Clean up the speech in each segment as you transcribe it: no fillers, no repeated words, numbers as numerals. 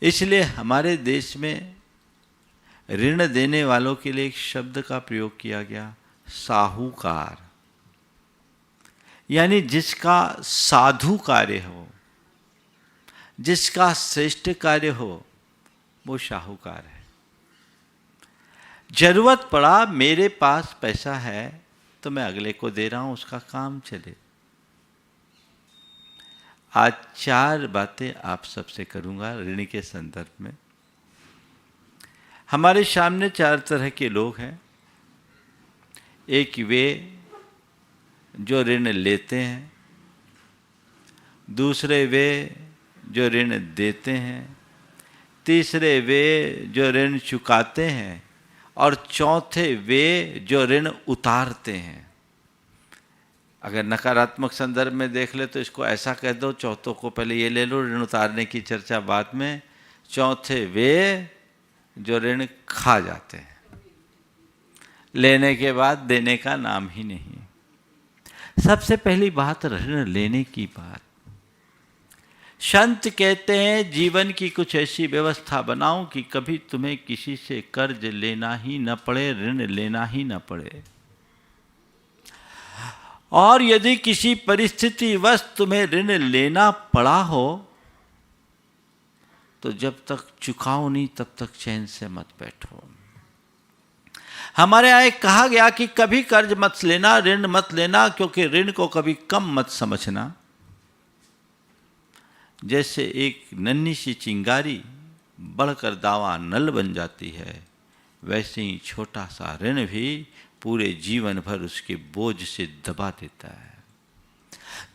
इसलिए हमारे देश में ऋण देने वालों के लिए एक शब्द का प्रयोग किया गया, साहूकार। यानी जिसका साधु कार्य हो, जिसका श्रेष्ठ कार्य हो, वो साहूकार है। जरूरत पड़ा, मेरे पास पैसा है तो मैं अगले को दे रहा हूं, उसका काम चले। आज 4 बातें आप सबसे करूंगा ऋण के संदर्भ में। हमारे सामने 4 तरह के लोग हैं। एक वे जो ऋण लेते हैं, दूसरे वे जो ऋण देते हैं, तीसरे वे जो ऋण चुकाते हैं, और चौथे वे जो ऋण उतारते हैं। अगर नकारात्मक संदर्भ में देख ले तो इसको ऐसा कह दो, चौथों को पहले ये ले लो, ऋण उतारने की चर्चा बाद में। चौथे वे जो ऋण खा जाते हैं, लेने के बाद देने का नाम ही नहीं। सबसे पहली बात ऋण लेने की बात। संत कहते हैं जीवन की कुछ ऐसी व्यवस्था बनाओ कि कभी तुम्हें किसी से कर्ज लेना ही न पड़े, ऋण लेना ही न पड़े। और यदि किसी परिस्थितिवश तुम्हें ऋण लेना पड़ा हो तो जब तक चुकाओ नहीं तब तक चैन से मत बैठो। हमारे यहाँ कहा गया कि कभी कर्ज मत लेना, ऋण मत लेना, क्योंकि ऋण को कभी कम मत समझना। जैसे एक नन्ही सी चिंगारी बढ़कर दावा नल बन जाती है, वैसे ही छोटा सा ऋण भी पूरे जीवन भर उसके बोझ से दबा देता है।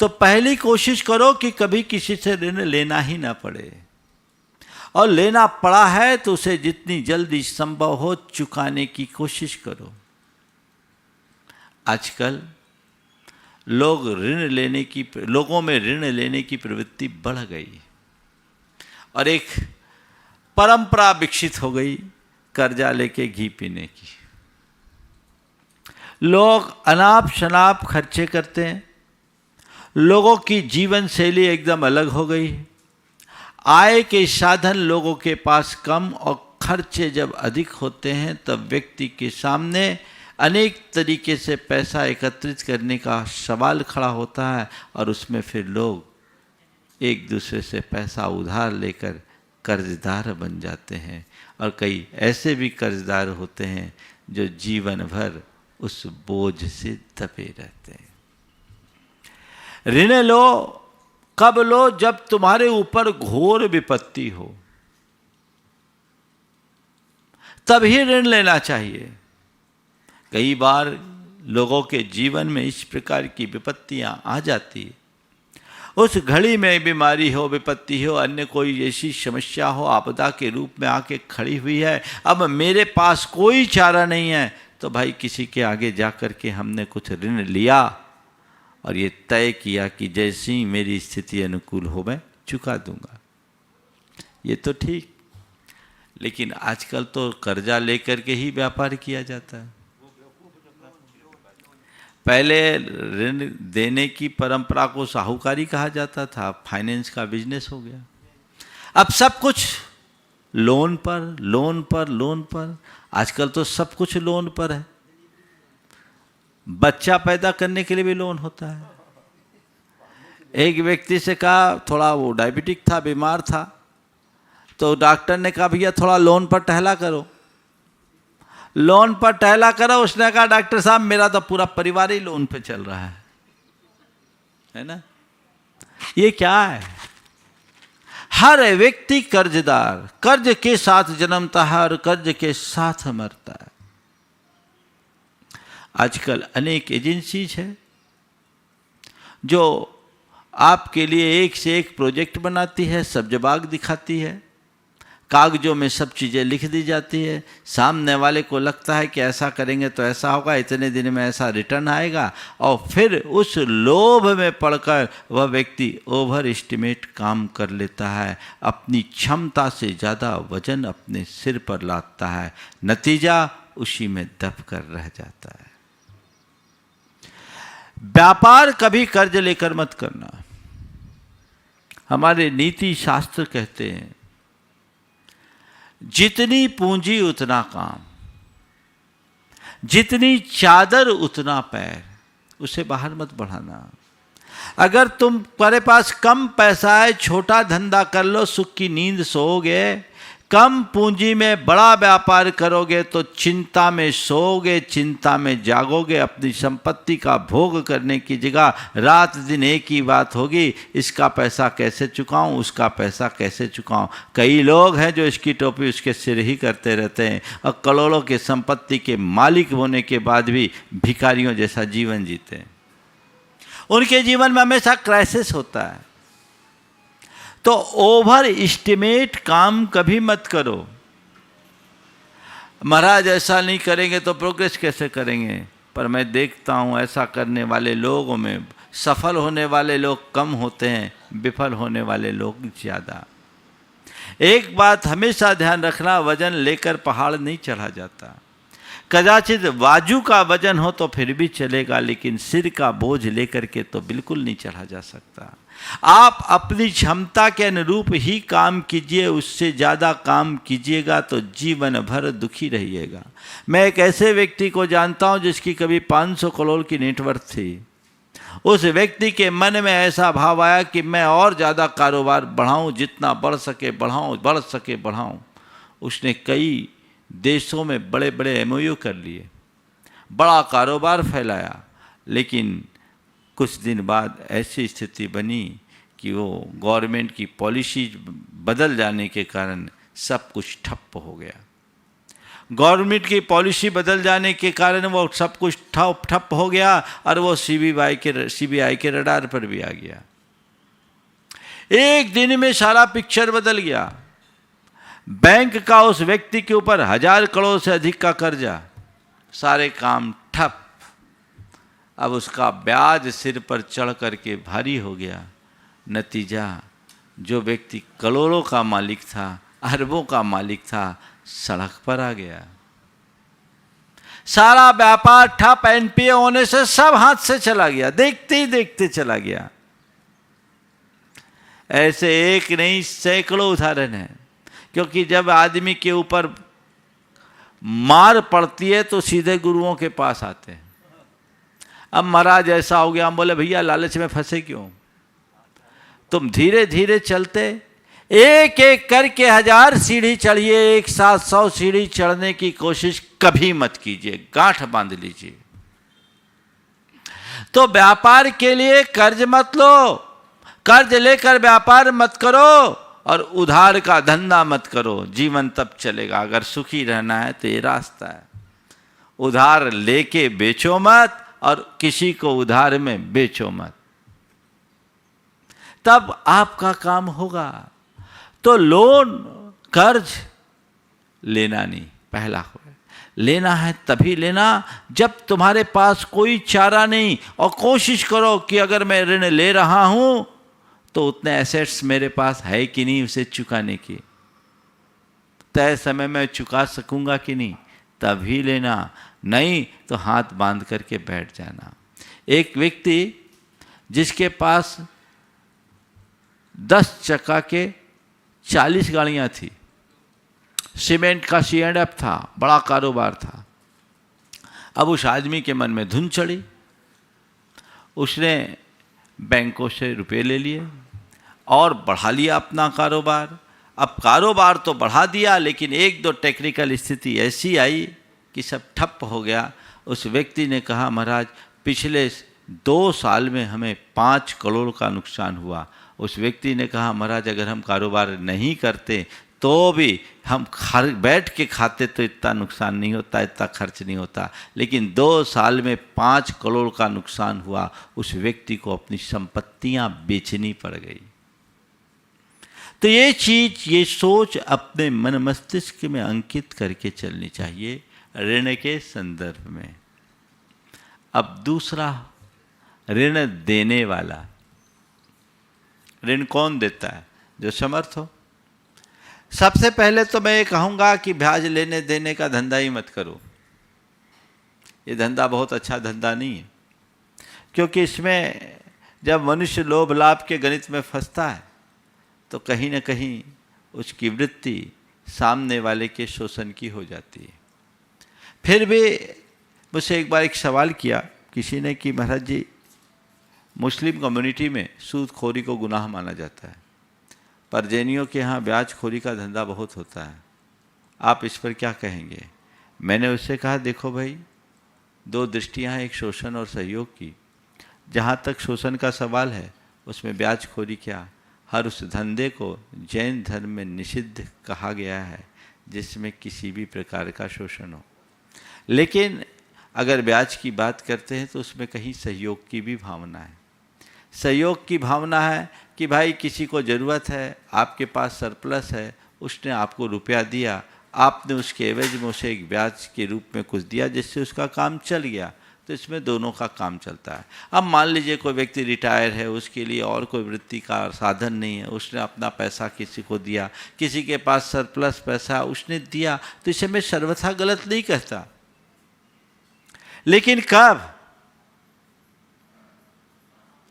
तो पहली कोशिश करो कि कभी किसी से ऋण लेना ही ना पड़े, और लेना पड़ा है तो उसे जितनी जल्दी संभव हो चुकाने की कोशिश करो। आजकल लोगों में ऋण लेने की प्रवृत्ति बढ़ गई और एक परंपरा विकसित हो गई कर्जा लेके घी पीने की। लोग अनाप शनाप खर्चे करते हैं। लोगों की जीवन शैली एकदम अलग हो गई। आय के साधन लोगों के पास कम और खर्चे जब अधिक होते हैं तब व्यक्ति के सामने अनेक तरीके से पैसा एकत्रित करने का सवाल खड़ा होता है, और उसमें फिर लोग एक दूसरे से पैसा उधार लेकर कर्जदार बन जाते हैं। और कई ऐसे भी कर्जदार होते हैं जो जीवन भर उस बोझ से दबे रहते हैं। ऋण लो कब लो? जब तुम्हारे ऊपर घोर विपत्ति हो, तभी ऋण लेना चाहिए। कई बार लोगों के जीवन में इस प्रकार की विपत्तियां आ जाती है। उस घड़ी में बीमारी हो, विपत्ति हो, अन्य कोई ऐसी समस्या हो, आपदा के रूप में आके खड़ी हुई है, अब मेरे पास कोई चारा नहीं है, तो भाई किसी के आगे जाकर के हमने कुछ ऋण लिया और ये तय किया कि जैसी मेरी स्थिति अनुकूल हो मैं चुका दूंगा। ये तो ठीक, लेकिन आजकल तो कर्जा लेकर के ही व्यापार किया जाता है। पहले ऋण देने की परंपरा को साहूकारी कहा जाता था, फाइनेंस का बिजनेस हो गया। अब सब कुछ लोन पर लोन पर लोन पर। आजकल तो सब कुछ लोन पर है। बच्चा पैदा करने के लिए भी लोन होता है। एक व्यक्ति से कहा, थोड़ा वो डायबिटिक था, बीमार था, तो डॉक्टर ने कहा भैया थोड़ा लोन पर टहला करो। लोन पर टहला करो। उसने कहा डॉक्टर साहब मेरा तो पूरा परिवार ही लोन पे चल रहा है ना। ये क्या है? हर व्यक्ति कर्जदार, कर्ज के साथ जन्मता है और कर्ज के साथ मरता है। आजकल अनेक एजेंसीज है जो आपके लिए एक से एक प्रोजेक्ट बनाती है, सब जवाब दिखाती है, कागजों में सब चीज़ें लिख दी जाती है। सामने वाले को लगता है कि ऐसा करेंगे तो ऐसा होगा, इतने दिन में ऐसा रिटर्न आएगा, और फिर उस लोभ में पड़कर वह व्यक्ति ओवर एस्टिमेट काम कर लेता है, अपनी क्षमता से ज़्यादा वजन अपने सिर पर लादता है, नतीजा उसी में दब कर रह जाता है। व्यापार कभी कर्ज लेकर मत करना। हमारे नीति शास्त्र कहते हैं जितनी पूंजी उतना काम, जितनी चादर उतना पैर, उसे बाहर मत बढ़ाना। अगर तुम्हारे पास कम पैसा है, छोटा धंधा कर लो, सुख की नींद सोओगे। कम पूंजी में बड़ा व्यापार करोगे तो चिंता में सोओगे, चिंता में जागोगे। अपनी संपत्ति का भोग करने की जगह रात दिन एक ही बात होगी, इसका पैसा कैसे चुकाऊं, उसका पैसा कैसे चुकाऊं। कई लोग हैं जो इसकी टोपी उसके सिर ही करते रहते हैं और करोड़ों के संपत्ति के मालिक होने के बाद भी भिखारियों जैसा जीवन जीते हैं। उनके जीवन में हमेशा क्राइसिस होता है। तो ओवर एस्टिमेट काम कभी मत करो। महाराज ऐसा नहीं करेंगे तो प्रोग्रेस कैसे करेंगे। पर मैं देखता हूँ ऐसा करने वाले लोगों में सफल होने वाले लोग कम होते हैं, विफल होने वाले लोग ज़्यादा। एक बात हमेशा ध्यान रखना, वजन लेकर पहाड़ नहीं चढ़ा जाता। कदाचित बाजू का वजन हो तो फिर भी चलेगा, लेकिन सिर का बोझ लेकर के तो बिल्कुल नहीं चढ़ा जा सकता। आप अपनी क्षमता के अनुरूप ही काम कीजिए, उससे ज़्यादा काम कीजिएगा तो जीवन भर दुखी रहिएगा। मैं एक ऐसे व्यक्ति को जानता हूँ जिसकी कभी 500 करोड़ की नेटवर्थ थी। उस व्यक्ति के मन में ऐसा भाव आया कि मैं और ज़्यादा कारोबार बढ़ाऊँ, जितना बढ़ सके बढ़ाऊँ, बढ़ सके बढ़ाऊँ। उसने कई देशों में बड़े बड़े MOU कर लिए, बड़ा कारोबार फैलाया, लेकिन कुछ दिन बाद ऐसी स्थिति बनी कि वो गवर्नमेंट की पॉलिसी बदल जाने के कारण सब कुछ ठप्प हो गया। गवर्नमेंट की पॉलिसी बदल जाने के कारण वो सब कुछ ठप्प हो गया और वो CBI के रडार पर भी आ गया। एक दिन में सारा पिक्चर बदल गया। बैंक का उस व्यक्ति के ऊपर 1000 करोड़ से अधिक का कर्जा, सारे काम ठप। अब उसका ब्याज सिर पर चढ़ करके भारी हो गया। नतीजा, जो व्यक्ति करोड़ों का मालिक था, अरबों का मालिक था, सड़क पर आ गया। सारा व्यापार ठप, NPA होने से सब हाथ से चला गया, देखते ही देखते चला गया। ऐसे एक नहीं सैकड़ों उदाहरण हैं। क्योंकि जब आदमी के ऊपर मार पड़ती है तो सीधे गुरुओं के पास आते हैं। अब महाराज ऐसा हो गया, हम बोले भैया लालच में फंसे क्यों, तुम धीरे धीरे चलते, एक एक करके 1000 सीढ़ी चढ़िए, एक साथ 100 सीढ़ी चढ़ने की कोशिश कभी मत कीजिए, गांठ बांध लीजिए। तो व्यापार के लिए कर्ज मत लो, कर्ज लेकर व्यापार मत करो और उधार का धंधा मत करो। जीवन तब चलेगा। अगर सुखी रहना है तो ये रास्ता है। उधार लेके बेचो मत और किसी को उधार में बेचो मत, तब आपका काम होगा। तो लोन, कर्ज लेना नहीं, पहला लेना है तभी लेना जब तुम्हारे पास कोई चारा नहीं। और कोशिश करो कि अगर मैं ऋण ले रहा हूं तो उतने एसेट्स मेरे पास है कि नहीं उसे चुकाने की, तय समय में चुका सकूंगा कि नहीं, तभी लेना। नहीं तो हाथ बांध करके बैठ जाना। एक व्यक्ति जिसके पास 10 चक्का के 40 गाड़ियां थी, सीमेंट का C&F था, बड़ा कारोबार था। अब उस आदमी के मन में धुन चढ़ी, उसने बैंकों से रुपए ले लिए और बढ़ा लिया अपना कारोबार। अब कारोबार तो बढ़ा दिया, लेकिन एक दो टेक्निकल स्थिति ऐसी आई कि सब ठप्प हो गया। उस व्यक्ति ने कहा, महाराज पिछले 2 साल में हमें 5 करोड़ का नुकसान हुआ। उस व्यक्ति ने कहा, महाराज अगर हम कारोबार नहीं करते तो भी हम बैठ के खाते तो इतना नुकसान नहीं होता, इतना खर्च नहीं होता, लेकिन 2 साल में 5 करोड़ का नुकसान हुआ। उस व्यक्ति को अपनी संपत्तियां बेचनी पड़ गई। तो ये चीज, ये सोच अपने मन मस्तिष्क में अंकित करके चलनी चाहिए ऋण के संदर्भ में। अब दूसरा, ऋण देने वाला। ऋण कौन देता है? जो समर्थ हो। सबसे पहले तो मैं ये कहूँगा कि ब्याज लेने देने का धंधा ही मत करो। ये धंधा बहुत अच्छा धंधा नहीं है, क्योंकि इसमें जब मनुष्य लोभ लाभ के गणित में फंसता है तो कहीं न कहीं उसकी वृत्ति सामने वाले के शोषण की हो जाती है। फिर भी मुझसे एक बार एक सवाल किया किसी ने कि महाराज जी, मुस्लिम कम्युनिटी में सूदखोरी को गुनाह माना जाता है, पर जैनियों के यहाँ ब्याजखोरी का धंधा बहुत होता है, आप इस पर क्या कहेंगे? मैंने उससे कहा, देखो भाई, दो दृष्टियाँ हैं, एक शोषण और सहयोग की। जहाँ तक शोषण का सवाल है उसमें ब्याजखोरी क्या, हर उस धंधे को जैन धर्म में निषिद्ध कहा गया है जिसमें किसी भी प्रकार का शोषण हो। लेकिन अगर ब्याज की बात करते हैं तो उसमें कहीं सहयोग की भी भावना है। सहयोग की भावना है कि भाई किसी को ज़रूरत है, आपके पास सरप्लस है, उसने आपको रुपया दिया, आपने उसके एवज में उसे एक ब्याज के रूप में कुछ दिया जिससे उसका काम चल गया, तो इसमें दोनों का काम चलता है। अब मान लीजिए कोई व्यक्ति रिटायर है, उसके लिए और कोई वृत्ति का साधन नहीं है, उसने अपना पैसा किसी को दिया, किसी के पास सरप्लस पैसा उसने दिया, तो इसे मैं सर्वथा गलत नहीं कहता। लेकिन कब?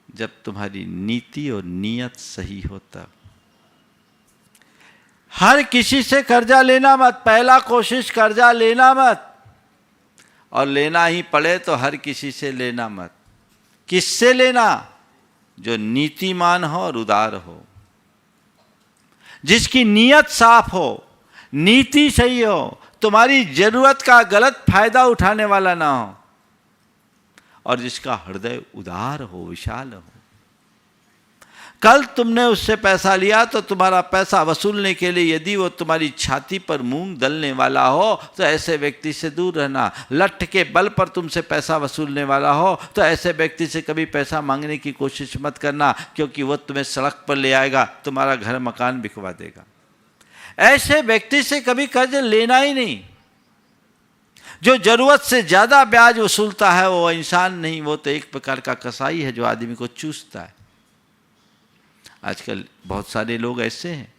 जब तुम्हारी नीति और नियत सही हो तब। हर किसी से कर्जा लेना मत, पहला कोशिश कर्जा लेना मत, और लेना ही पड़े तो हर किसी से लेना मत। किससे लेना? जो नीतिमान हो और उदार हो, जिसकी नीयत साफ हो, नीति सही हो, तुम्हारी जरूरत का गलत फायदा उठाने वाला ना हो, और जिसका हृदय उदार हो, विशाल हो। कल तुमने उससे पैसा लिया तो तुम्हारा पैसा वसूलने के लिए यदि वो तुम्हारी छाती पर मूंग दलने वाला हो तो ऐसे व्यक्ति से दूर रहना। लठ के बल पर तुमसे पैसा वसूलने वाला हो तो ऐसे व्यक्ति से कभी पैसा मांगने की कोशिश मत करना, क्योंकि वो तुम्हें सड़क पर ले आएगा, तुम्हारा घर मकान बिकवा देगा। ऐसे व्यक्ति से कभी कर्ज लेना ही नहीं। जो जरूरत से ज्यादा ब्याज वसूलता है वो इंसान नहीं, वो तो एक प्रकार का कसाई है जो आदमी को चूसता है। आजकल बहुत सारे लोग ऐसे हैं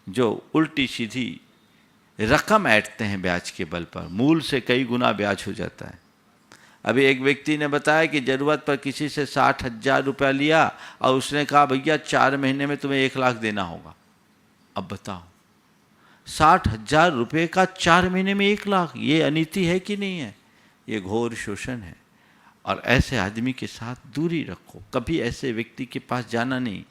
जो उल्टी सीधी रकम ऐंठते हैं ब्याज के बल पर, मूल से कई गुना ब्याज हो जाता है। अभी एक व्यक्ति ने बताया कि जरूरत पर किसी से 60,000 रुपया लिया और उसने कहा भैया 4 महीने में तुम्हें 1 लाख देना होगा। अब बताओ, 60,000 रुपये का 4 महीने में 1 लाख, ये अनीति है कि नहीं है? ये घोर शोषण है। और ऐसे आदमी के साथ दूरी रखो, कभी ऐसे व्यक्ति के पास जाना नहीं,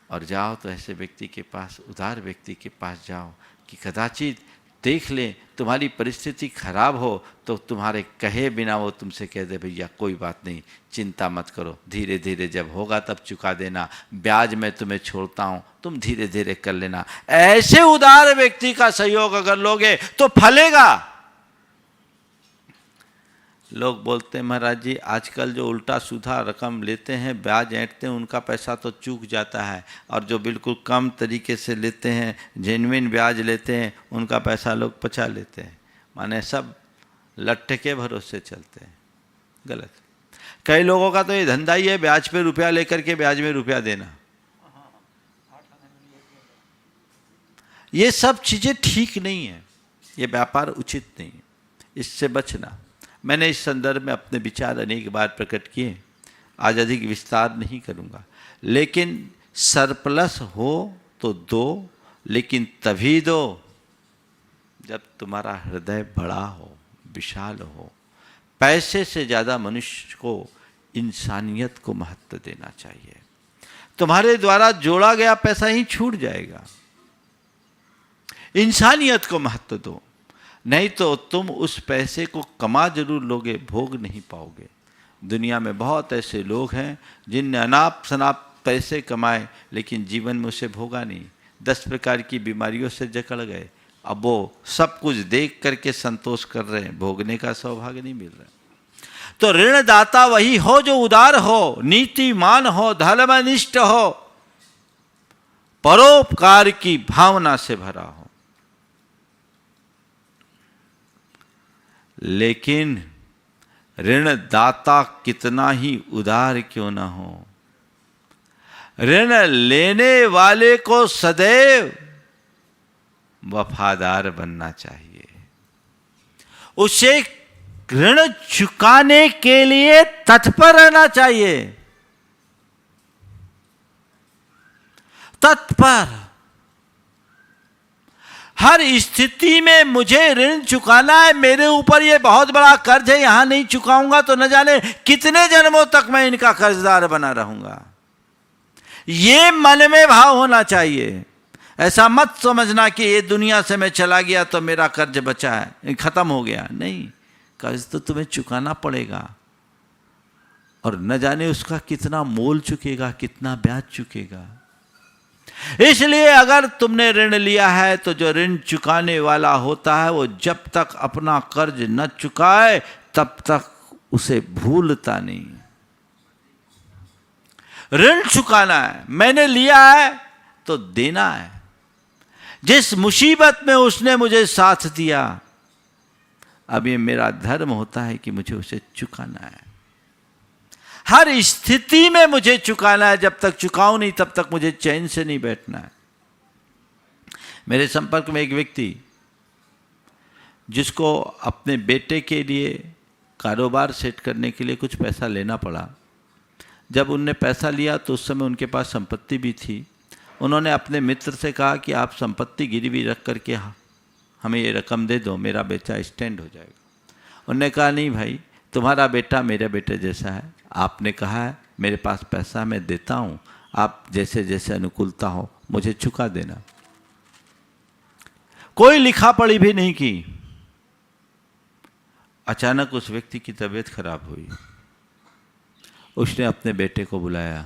और जाओ तो ऐसे व्यक्ति के पास, उदार व्यक्ति के पास जाओ कि कदाचित देख ले तुम्हारी परिस्थिति खराब हो तो तुम्हारे कहे बिना वो तुमसे कह दे भैया कोई बात नहीं, चिंता मत करो, धीरे धीरे जब होगा तब चुका देना, ब्याज मैं तुम्हें छोड़ता हूँ, तुम धीरे धीरे कर लेना। ऐसे उदार व्यक्ति का सहयोग अगर लोगे तो फलेगा। लोग बोलते हैं महाराज जी आजकल जो उल्टा सीधा रकम लेते हैं, ब्याज ऐंठते हैं, उनका पैसा तो चूक जाता है, और जो बिल्कुल कम तरीके से लेते हैं, जेन्युइन ब्याज लेते हैं, उनका पैसा लोग पचा लेते हैं। माने सब लट्ठे के भरोसे चलते हैं। गलत। कई लोगों का तो ये धंधा ही है ब्याज पे रुपया लेकर के ब्याज में रुपया देना। ये सब चीज़ें ठीक नहीं है, ये व्यापार उचित नहीं है, इससे बचना। मैंने इस संदर्भ में अपने विचार अनेक बार प्रकट किए, आज अधिक विस्तार नहीं करूँगा। लेकिन सरप्लस हो तो दो, लेकिन तभी दो जब तुम्हारा हृदय बड़ा हो, विशाल हो। पैसे से ज़्यादा मनुष्य को इंसानियत को महत्व देना चाहिए। तुम्हारे द्वारा जोड़ा गया पैसा ही छूट जाएगा, इंसानियत को महत्व दो, नहीं तो तुम उस पैसे को कमा जरूर लोगे, भोग नहीं पाओगे। दुनिया में बहुत ऐसे लोग हैं जिनने अनाप शनाप पैसे कमाए लेकिन जीवन में उसे भोगा नहीं, 10 प्रकार की बीमारियों से जकड़ गए। अब वो सब कुछ देख करके संतोष कर रहे हैं, भोगने का सौभाग्य नहीं मिल रहा। तो ऋणदाता वही हो जो उदार हो, नीतिमान हो, धर्मनिष्ठ हो, परोपकार की भावना से भरा हो। लेकिन ऋणदाता कितना ही उदार क्यों न हो, ऋण लेने वाले को सदैव वफादार बनना चाहिए। उसे ऋण चुकाने के लिए तत्पर रहना चाहिए, तत्पर। हर स्थिति में मुझे ऋण चुकाना है, मेरे ऊपर ये बहुत बड़ा कर्ज है, यहां नहीं चुकाऊंगा तो न जाने कितने जन्मों तक मैं इनका कर्जदार बना रहूंगा। ये मन में भाव होना चाहिए। ऐसा मत समझना कि ये दुनिया से मैं चला गया तो मेरा कर्ज बचा है, खत्म हो गया। नहीं, कर्ज तो तुम्हें चुकाना पड़ेगा, और न जाने उसका कितना मोल चुकेगा, कितना ब्याज चुकेगा। इसलिए अगर तुमने ऋण लिया है तो जो ऋण चुकाने वाला होता है वो जब तक अपना कर्ज न चुकाए तब तक उसे भूलता नहीं। ऋण चुकाना है, मैंने लिया है तो देना है। जिस मुसीबत में उसने मुझे साथ दिया, अब ये मेरा धर्म होता है कि मुझे उसे चुकाना है। हर स्थिति में मुझे चुकाना है, जब तक चुकाऊं नहीं तब तक मुझे चैन से नहीं बैठना है। मेरे संपर्क में एक व्यक्ति, जिसको अपने बेटे के लिए कारोबार सेट करने के लिए कुछ पैसा लेना पड़ा। जब उनने पैसा लिया तो उस समय उनके पास संपत्ति भी थी। उन्होंने अपने मित्र से कहा कि आप संपत्ति गिरवी रख करके हमें ये रकम दे दो, मेरा बेटा स्टैंड हो जाएगा। उन्होंने कहा नहीं भाई, तुम्हारा बेटा मेरे बेटे जैसा है, आपने कहा है मेरे पास पैसा मैं देता हूँ, आप जैसे जैसे अनुकूलता हो मुझे चुका देना। कोई लिखा पढ़ी भी नहीं की। अचानक उस व्यक्ति की तबीयत खराब हुई। उसने अपने बेटे को बुलाया,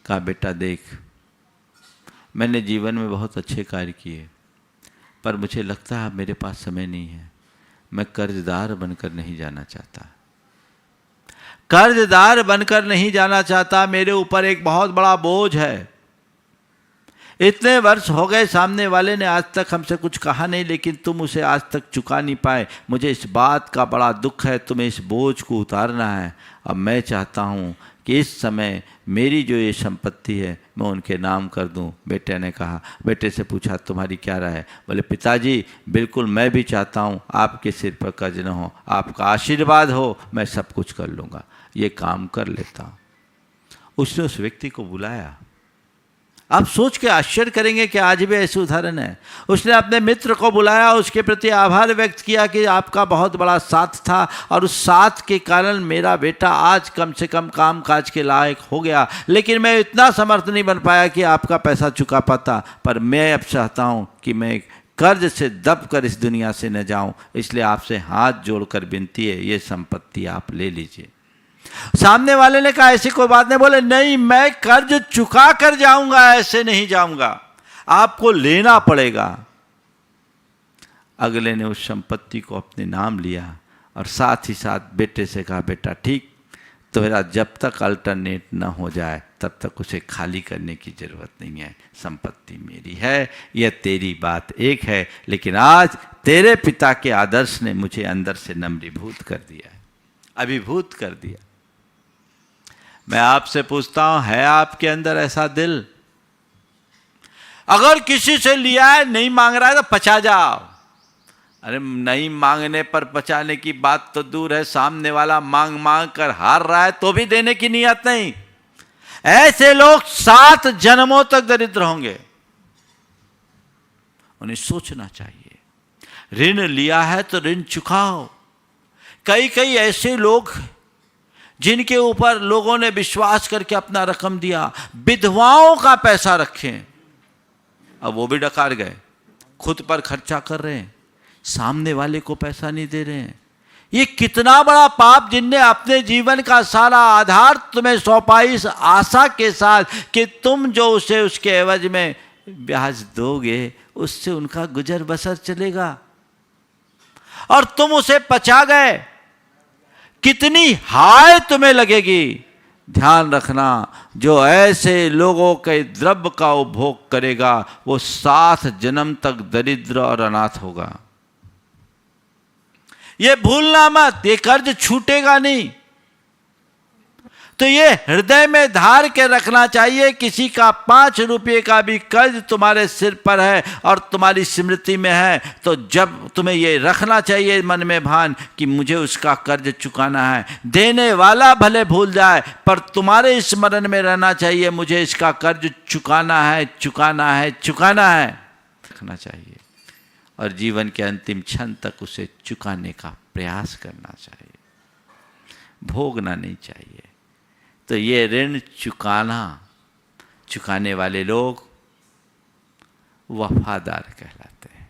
कहा बेटा देख, मैंने जीवन में बहुत अच्छे कार्य किए, पर मुझे लगता है अब मेरे पास समय नहीं है। मैं कर्जदार बनकर नहीं जाना चाहता, कर्जदार बनकर नहीं जाना चाहता। मेरे ऊपर एक बहुत बड़ा बोझ है। इतने वर्ष हो गए, सामने वाले ने आज तक हमसे कुछ कहा नहीं, लेकिन तुम उसे आज तक चुका नहीं पाए। मुझे इस बात का बड़ा दुख है, तुम्हें इस बोझ को उतारना है। अब मैं चाहता हूँ कि इस समय मेरी जो ये संपत्ति है मैं उनके नाम कर दूं। बेटे ने कहा, बेटे से पूछा तुम्हारी क्या राय है? बोले पिताजी बिल्कुल मैं भी चाहता हूँ आपके सिर पर कर्ज न हो, आपका आशीर्वाद हो, मैं सब कुछ कर लूँगा, ये काम कर लेता हूँ। उसने उस व्यक्ति को बुलाया। आप सोच के आश्चर्य करेंगे कि आज भी ऐसे उदाहरण है। उसने अपने मित्र को बुलाया, उसके प्रति आभार व्यक्त किया कि आपका बहुत बड़ा साथ था और उस साथ के कारण मेरा बेटा आज कम से कम काम काज के लायक हो गया, लेकिन मैं इतना समर्थ नहीं बन पाया कि आपका पैसा चुका पाता। पर मैं अब चाहता हूँ कि मैं कर्ज से दब कर इस दुनिया से न जाऊँ, इसलिए आपसे हाथ जोड़कर विनती है, ये संपत्ति आप ले लीजिए। सामने वाले ने कहा ऐसी कोई बात नहीं। बोले नहीं, मैं कर्ज चुका कर जाऊंगा, ऐसे नहीं जाऊंगा, आपको लेना पड़ेगा। अगले ने उस संपत्ति को अपने नाम लिया और साथ ही साथ बेटे से कहा बेटा ठीक, तेरा जब तक अल्टरनेट न हो जाए तब तक उसे खाली करने की जरूरत नहीं है। संपत्ति मेरी है, यह तेरी बात एक है, लेकिन आज तेरे पिता के आदर्श ने मुझे अंदर से नम्रीभूत कर दिया है, अभिभूत कर दिया। मैं आपसे पूछता हूं, है आपके अंदर ऐसा दिल? अगर किसी से लिया है, नहीं मांग रहा है तो पचा जाओ। अरे नहीं मांगने पर पचाने की बात तो दूर है, सामने वाला मांग मांग कर हार रहा है तो भी देने की नियत नहीं। ऐसे लोग 7 जन्मों तक दरिद्र होंगे। उन्हें सोचना चाहिए, ऋण लिया है तो ऋण चुकाओ। कई ऐसे लोग जिनके ऊपर लोगों ने विश्वास करके अपना रकम दिया, विधवाओं का पैसा रखें, अब वो भी डकार गए, खुद पर खर्चा कर रहे हैं, सामने वाले को पैसा नहीं दे रहे हैं। ये कितना बड़ा पाप, जिनने अपने जीवन का सारा आधार तुम्हें सौंपा इस आशा के साथ कि तुम जो उसे उसके एवज में ब्याज दोगे उससे उनका गुजर बसर चलेगा, और तुम उसे पचा गए। कितनी हाय तुम्हें लगेगी। ध्यान रखना, जो ऐसे लोगों के द्रव्य का उपभोग करेगा वो 7 जन्म तक दरिद्र और अनाथ होगा। ये भूलना मत, ये कर्ज छूटेगा नहीं। तो ये हृदय में धार के रखना चाहिए, किसी का 5 रुपये का भी कर्ज तुम्हारे सिर पर है और तुम्हारी स्मृति में है, तो जब तुम्हें ये रखना चाहिए मन में भान कि मुझे उसका कर्ज चुकाना है। देने वाला भले भूल जाए, पर तुम्हारे स्मरण में रहना चाहिए मुझे इसका कर्ज चुकाना है, चुकाना है, चुकाना है। रखना चाहिए और जीवन के अंतिम क्षण तक उसे चुकाने का प्रयास करना चाहिए, भोगना नहीं चाहिए। तो ये ऋण चुकाने वाले लोग वफादार कहलाते हैं।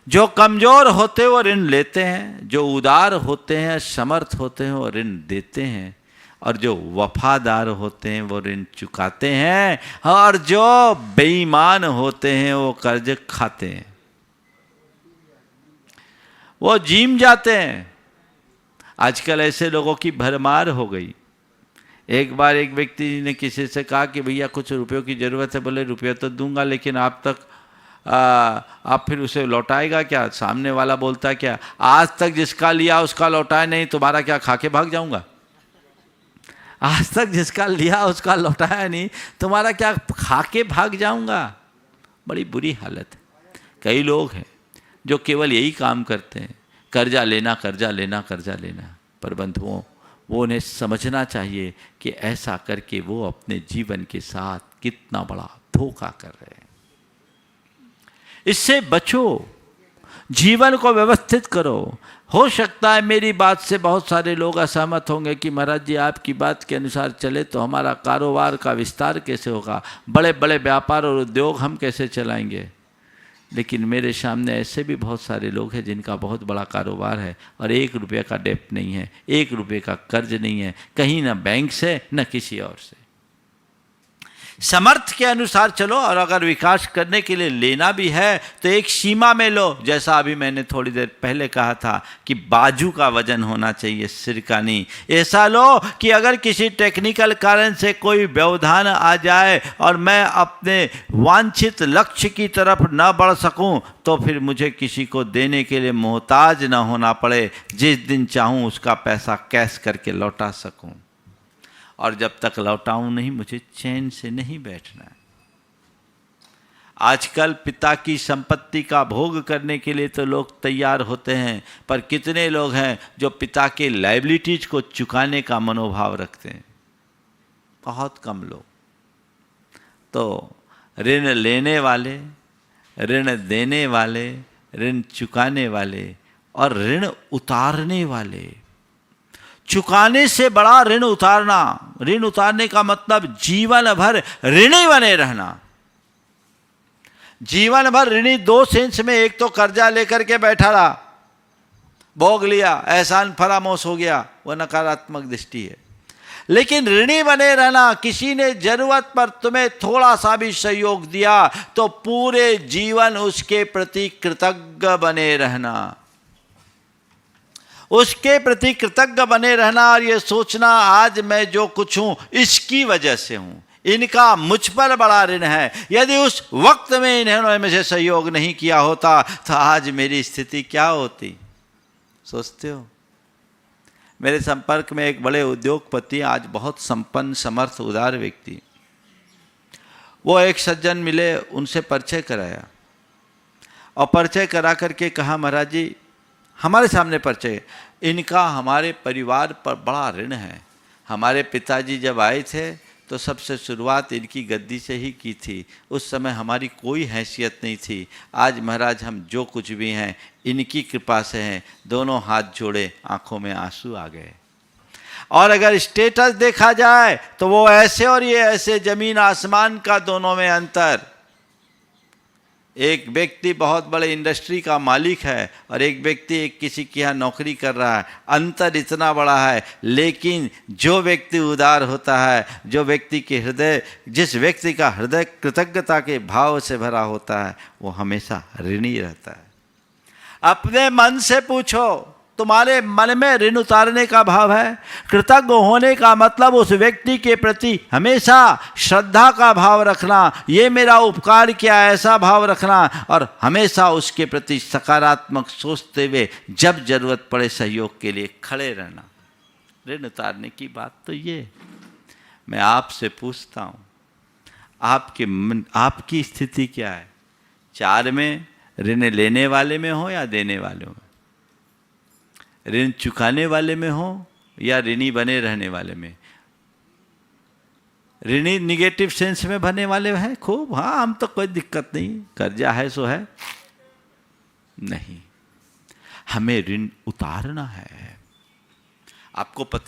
जो कमजोर होते हैं वो ऋण लेते हैं, जो उदार होते हैं, समर्थ होते हैं, वो ऋण देते हैं, और जो वफादार होते हैं वो ऋण चुकाते हैं, और जो बेईमान होते हैं वो कर्ज खाते हैं, वो जीम जाते हैं। आजकल ऐसे लोगों की भरमार हो गई। एक बार एक व्यक्ति ने किसी से कहा कि भैया कुछ रुपयों की ज़रूरत है। बोले रुपया तो दूंगा, लेकिन आप फिर उसे लौटाएगा क्या? सामने वाला बोलता क्या, आज तक जिसका लिया उसका लौटाया नहीं, तुम्हारा क्या खा के भाग जाऊंगा? आज तक जिसका लिया उसका लौटाया नहीं, तुम्हारा क्या खा के भाग जाऊंगा? बड़ी बुरी हालत है। कई लोग हैं जो केवल यही काम करते हैं, कर्जा लेना, कर्जा लेना, कर्जा लेना। पर बंधुओं, वो उन्हें समझना चाहिए कि ऐसा करके वो अपने जीवन के साथ कितना बड़ा धोखा कर रहे हैं। इससे बचो, जीवन को व्यवस्थित करो। हो सकता है मेरी बात से बहुत सारे लोग असहमत होंगे कि महाराज जी आपकी बात के अनुसार चले तो हमारा कारोबार का विस्तार कैसे होगा, बड़े बड़े व्यापार और उद्योग हम कैसे चलाएंगे। लेकिन मेरे सामने ऐसे भी बहुत सारे लोग हैं जिनका बहुत बड़ा कारोबार है और 1 रुपये का डेप्ट नहीं है, 1 रुपये का कर्ज नहीं है, कहीं ना बैंक से न किसी और से। समर्थ के अनुसार चलो, और अगर विकास करने के लिए लेना भी है तो एक सीमा में लो। जैसा अभी मैंने थोड़ी देर पहले कहा था कि बाजू का वजन होना चाहिए, सिर का नहीं। ऐसा लो कि अगर किसी टेक्निकल कारण से कोई व्यवधान आ जाए और मैं अपने वांछित लक्ष्य की तरफ न बढ़ सकूं, तो फिर मुझे किसी को देने के लिए मोहताज न होना पड़े, जिस दिन चाहूं उसका पैसा कैश करके लौटा सकूं। और जब तक लौटाऊं नहीं, मुझे चैन से नहीं बैठना है। आजकल पिता की संपत्ति का भोग करने के लिए तो लोग तैयार होते हैं, पर कितने लोग हैं जो पिता के लायबिलिटीज को चुकाने का मनोभाव रखते हैं? बहुत कम लोग। तो ऋण लेने वाले, ऋण देने वाले, ऋण चुकाने वाले और ऋण उतारने वाले। चुकाने से बड़ा ऋण उतारना। ऋण उतारने का मतलब जीवन भर ऋणी बने रहना। जीवन भर ऋणी 2 सेंस में, एक तो कर्जा लेकर के बैठा रहा, भोग लिया, एहसान फरामोश हो गया, वह नकारात्मक दृष्टि है। लेकिन ऋणी बने रहना, किसी ने जरूरत पर तुम्हें थोड़ा सा भी सहयोग दिया तो पूरे जीवन उसके प्रति कृतज्ञ बने रहना, उसके प्रति कृतज्ञ बने रहना, और ये सोचना आज मैं जो कुछ हूं इसकी वजह से हूं, इनका मुझ पर बड़ा ऋण है। यदि उस वक्त में इन्होंने मुझे सहयोग नहीं किया होता तो आज मेरी स्थिति क्या होती, सोचते हो? मेरे संपर्क में एक बड़े उद्योगपति, आज बहुत संपन्न, समर्थ, उदार व्यक्ति, वो एक सज्जन मिले, उनसे परिचय कराया और परिचय करा करके कहा, महाराज जी हमारे सामने परिचय, इनका हमारे परिवार पर बड़ा ऋण है। हमारे पिताजी जब आए थे तो सबसे शुरुआत इनकी गद्दी से ही की थी। उस समय हमारी कोई हैसियत नहीं थी। आज महाराज हम जो कुछ भी हैं इनकी कृपा से हैं। दोनों हाथ जोड़े, आंखों में आंसू आ गए। और अगर स्टेटस देखा जाए तो वो ऐसे और ये ऐसे, जमीन आसमान का दोनों में अंतर। एक व्यक्ति बहुत बड़े इंडस्ट्री का मालिक है और एक व्यक्ति किसी के यहाँ नौकरी कर रहा है। अंतर इतना बड़ा है, लेकिन जो व्यक्ति उदार होता है, जो व्यक्ति के हृदय, जिस व्यक्ति का हृदय कृतज्ञता के भाव से भरा होता है, वो हमेशा ऋणी रहता है। अपने मन से पूछो, तुम्हारे मन में ऋण उतारने का भाव है? कृतज्ञ होने का मतलब उस व्यक्ति के प्रति हमेशा श्रद्धा का भाव रखना, ये मेरा उपकार किया, ऐसा भाव रखना, और हमेशा उसके प्रति सकारात्मक सोचते हुए जब जरूरत पड़े सहयोग के लिए खड़े रहना। ऋण उतारने की बात तो ये। मैं आपसे पूछता हूँ, आपकी स्थिति क्या है? 4 में ऋण लेने वाले में हो या देने वाले में? ऋण चुकाने वाले में हो या ऋणी बने रहने वाले में? ऋणी निगेटिव सेंस में भरने वाले हैं खूब, हाँ हम तो कोई दिक्कत नहीं, कर्जा है सो है। नहीं, हमें ऋण उतारना है। आपको पता